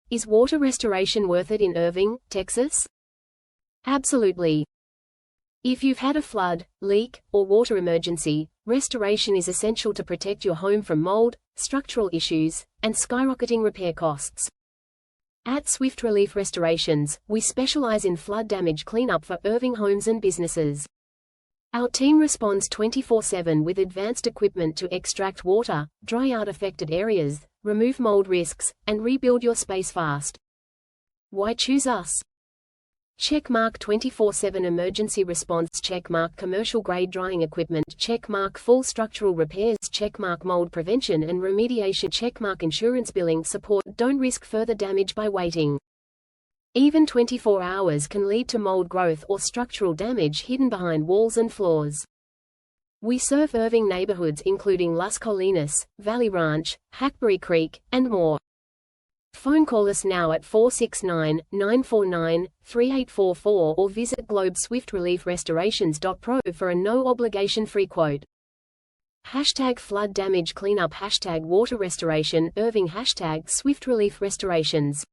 Is water restoration worth it in Irving, Texas? Absolutely. If you've had a flood, leak, or water emergency, restoration is essential to protect your home from mold, structural issues, and skyrocketing repair costs. At Swift Relief Restorations, we specialize in flood damage cleanup for Irving homes and businesses. Our team responds 24/7 with advanced equipment to extract water, dry out affected areas, remove mold risks, and rebuild your space fast. Why choose us? Checkmark 24/7 emergency response, checkmark commercial grade drying equipment, checkmark full structural repairs, checkmark mold prevention and remediation, checkmark insurance billing support. Don't risk further damage by waiting. Even 24 hours can lead to mold growth or structural damage hidden behind walls and floors. We serve Irving neighborhoods including Las Colinas, Valley Ranch, Hackberry Creek, and more. Phone call us now at 469-949-3844 or visit globeswiftreliefrestorations.pro for a no-obligation free quote. #flood damage cleanup #water restoration Irving #Swift Relief Restorations